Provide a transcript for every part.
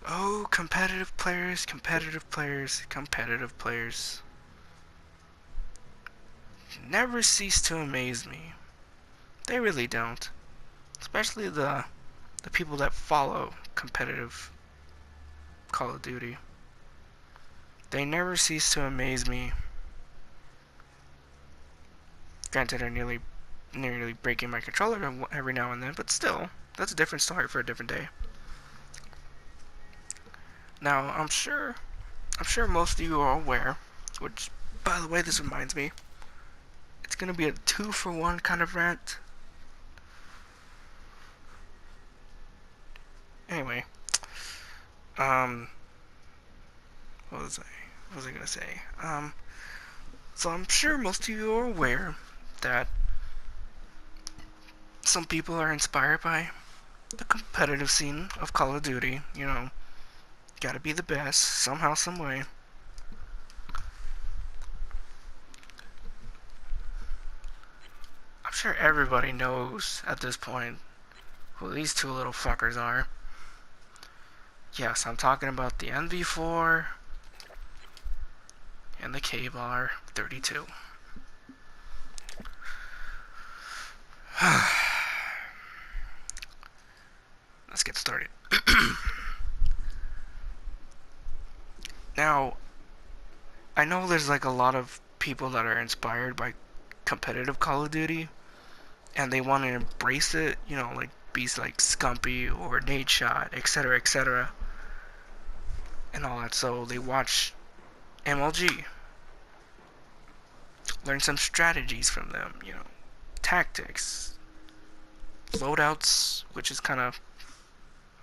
Oh, competitive players, competitive players, competitive players. Never cease to amaze me. They really don't. Especially the people that follow competitive Call of Duty. They never cease to amaze me. Granted, I'm nearly breaking my controller every now and then, but still, that's a different story for a different day. Now, I'm sure most of you are aware, which, by the way, this reminds me, it's gonna be a 2-for-1 kind of rant. Anyway, um, what was I gonna say? So I'm sure most of you are aware that some people are inspired by the competitive scene of Call of Duty. You know, gotta be the best somehow, some way. I'm sure everybody knows at this point who these two little fuckers are. Yes, I'm talking about the NV4 and the K-Bar 32. Let's get started. Now, I know there's like a lot of people that are inspired by competitive Call of Duty and they want to embrace it, you know, like be like Scumpy or Nade Shot, etc., and all that. So they watch MLG, learn some strategies from them, you know, tactics, loadouts, which is kind of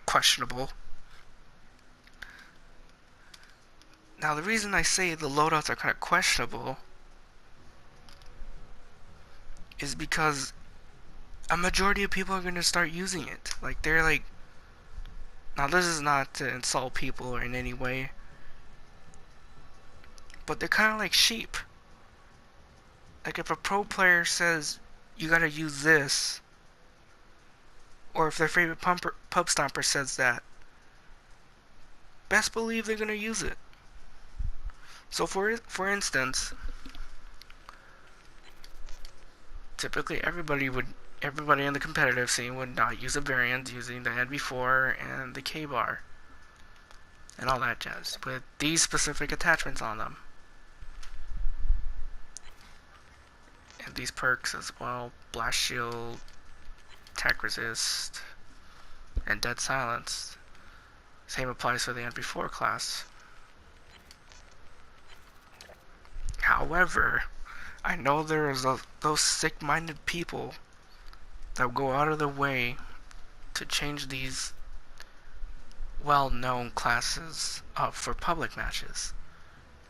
questionable. Now, the reason I say the loadouts are kind of questionable is because a majority of people are going to start using it. Like, they're like, now this is not to insult people or in any way, but they're kind of like sheep. Like, if a pro player says, you gotta use this, or if their favorite pub stomper says that, best believe they're gonna use it. So for instance, typically everybody in the competitive scene would not use a variant using the NV4 and the K-Bar and all that jazz with these specific attachments on them. And these perks as well: Blast Shield, Tech Resist, and Dead Silence. Same applies for the NV4 class. However, I know there is those sick-minded people that go out of their way to change these well-known classes up for public matches.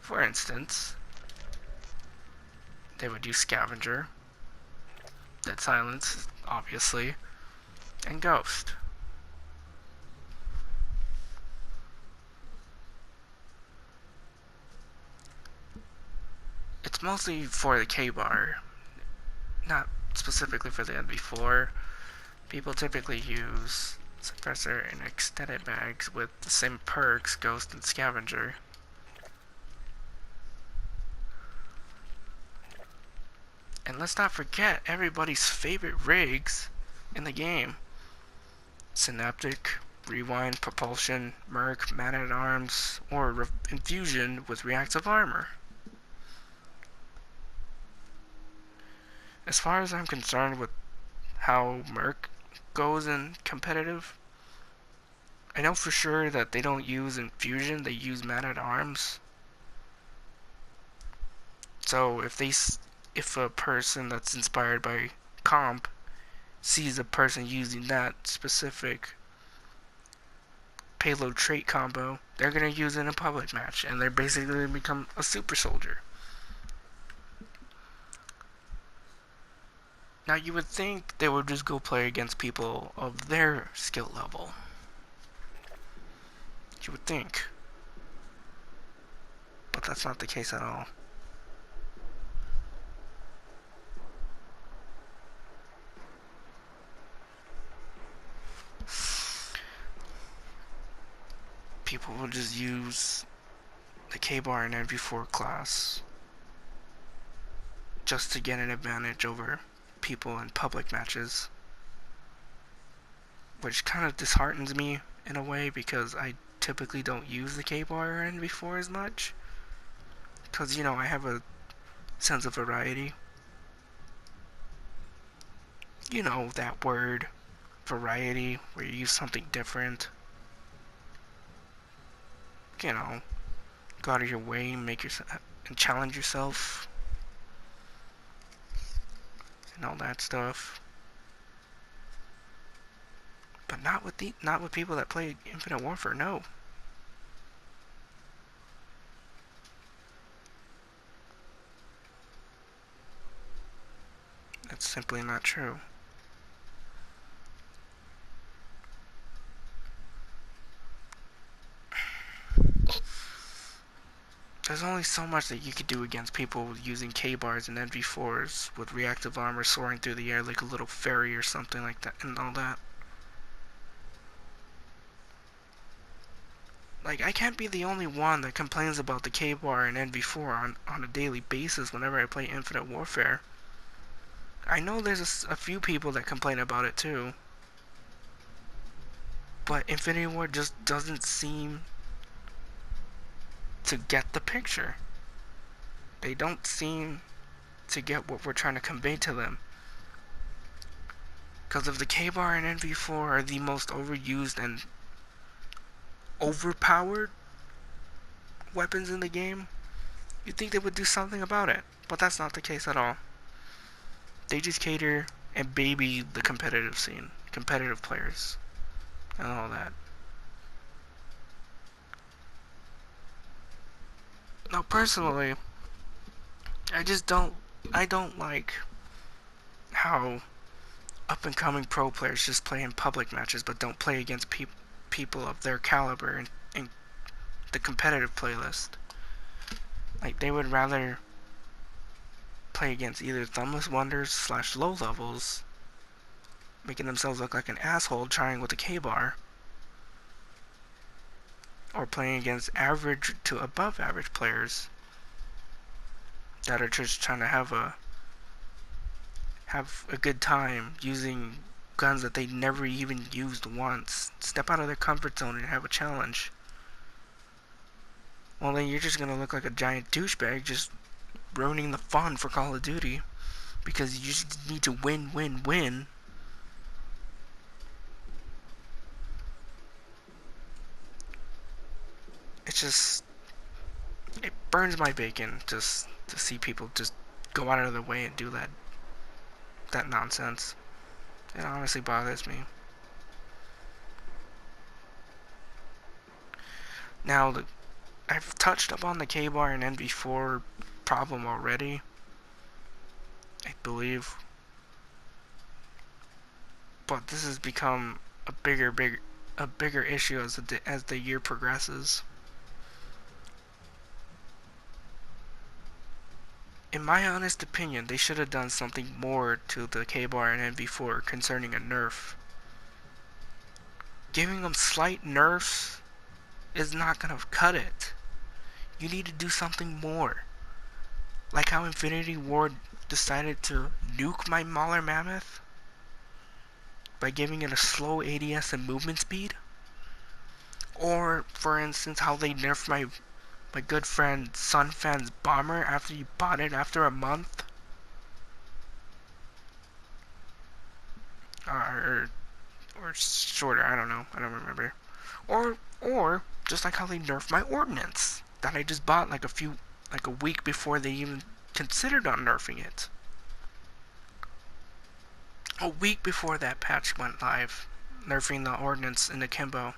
For instance, they would use Scavenger, Dead Silence, obviously, and Ghost. It's mostly for the K-Bar, not specifically for the NV4. People typically use Suppressor and Extended Mags with the same perks, Ghost and Scavenger. And let's not forget everybody's favorite rigs in the game: Synaptic, Rewind, Propulsion, Merc, Man-at-Arms, or Infusion with Reactive Armor. As far as I'm concerned with how Merc goes in competitive, I know for sure that they don't use Infusion, they use Man-at-Arms. So if a person that's inspired by comp sees a person using that specific payload trait combo, they're gonna use it in a public match, and they're basically gonna become a super soldier. Now, you would think they would just go play against people of their skill level. You would think. But that's not the case at all. people will just use the K-bar and NV4 class just to get an advantage over people in public matches, which kind of disheartens me in a way because I typically don't use the K-bar or NV4 as much, because, you know, I have a sense of variety. You know that word, variety, where you use something different. You know, go out of your way and make yourself and challenge yourself and all that stuff. But not with people that play Infinite Warfare. No. That's simply not true. There's only so much that you could do against people using K-bars and NV4s with reactive armor soaring through the air like a little fairy or something like that and all that. Like, I can't be the only one that complains about the K-bar and NV4 on a daily basis whenever I play Infinite Warfare. I know there's a few people that complain about it too. But Infinity War just doesn't seem to get the picture. They don't seem to get what we're trying to convey to them. Because if the K-bar and NV4 are the most overused and overpowered weapons in the game, you'd think they would do something about it. But that's not the case at all. They just cater and baby the competitive scene, competitive players, and all that. Now, personally, I don't like how up-and-coming pro players just play in public matches but don't play against people of their caliber in the competitive playlist. Like, they would rather play against either thumbless wonders / low levels, making themselves look like an asshole trying with a K-bar, or playing against average to above average players that are just trying to have a good time using guns that they never even used once. Step out of their comfort zone and have a challenge. Well, then you're just gonna look like a giant douchebag just ruining the fun for Call of Duty because you just need to win, win, win. It's just, it burns my bacon just to see people just go out of their way and do that nonsense. It honestly bothers me. Now, I've touched upon the K-bar and NV4 problem already, I believe, but this has become a bigger issue as the year progresses. In my honest opinion, they should have done something more to the K-bar and NV4 concerning a nerf. Giving them slight nerfs is not gonna cut it. You need to do something more. Like how Infinity Ward decided to nuke my Mauler Mammoth by giving it a slow ADS and movement speed. Or, for instance, how they nerfed my good friend Sunfan's Bomber after you bought it after a month. Or shorter, I don't know. I don't remember. Or just like how they nerfed my Ordnance that I just bought like a week before they even considered on nerfing it. A week before that patch went live, nerfing the Ordnance in Akimbo.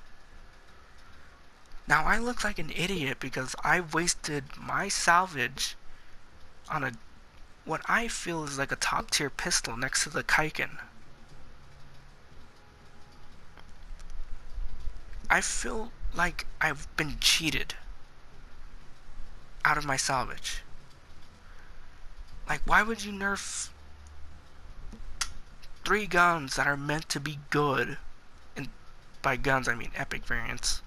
Now I look like an idiot because I wasted my salvage on what I feel is like a top tier pistol next to the Kaiken. I feel like I've been cheated out of my salvage. Like, why would you nerf 3 guns that are meant to be good? And by guns I mean epic variants.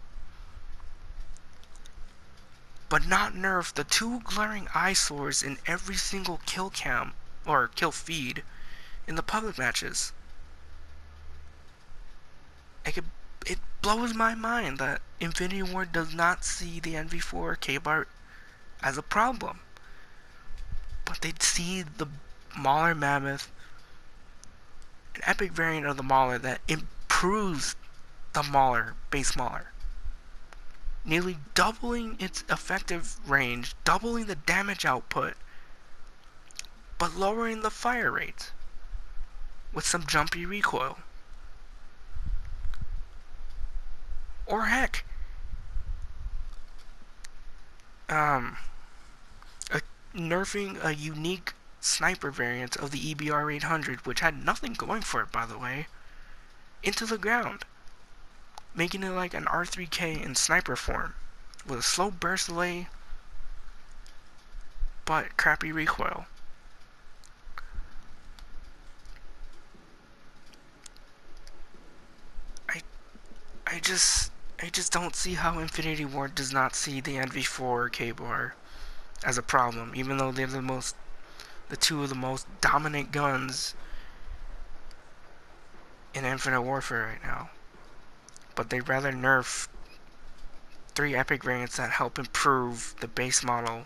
but not nerf the two glaring eyesores in every single kill cam or kill feed in the public matches. It blows my mind that Infinity Ward does not see the NV4 K-Bar as a problem. But they'd see the Mauler Mammoth, an epic variant of the Mauler that improves the Mauler, base Mauler, nearly doubling its effective range, doubling the damage output, but lowering the fire rate with some jumpy recoil. Or heck, nerfing a unique sniper variant of the EBR 800, which had nothing going for it, by the way, into the ground, making it like an R3K in sniper form, with a slow burst delay, but crappy recoil. I just don't see how Infinity Ward does not see the NV4 K-Bar as a problem, even though they're the two of the most dominant guns in Infinite Warfare right now. But they'd rather nerf 3 epic variants that help improve the base model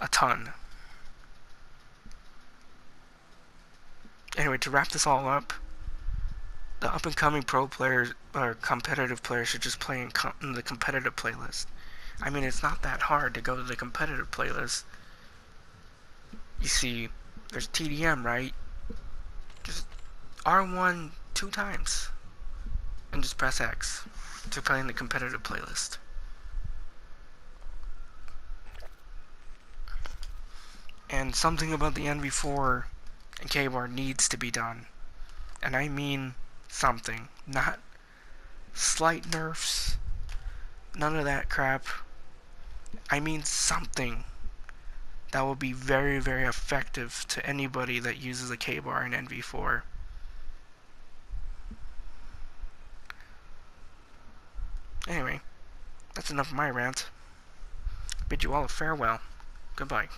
a ton. Anyway, to wrap this all up, the up-and-coming pro players or competitive players should just play in the competitive playlist. I mean, it's not that hard to go to the competitive playlist. You see, there's TDM, right? Just R1 2 times, and just press X to play in the competitive playlist. And something about the NV4 and K-Bar needs to be done. And I mean something, not slight nerfs, none of that crap. I mean something that will be very, very effective to anybody that uses a K-Bar and NV4. Anyway, that's enough of my rant. Bid you all a farewell. Goodbye.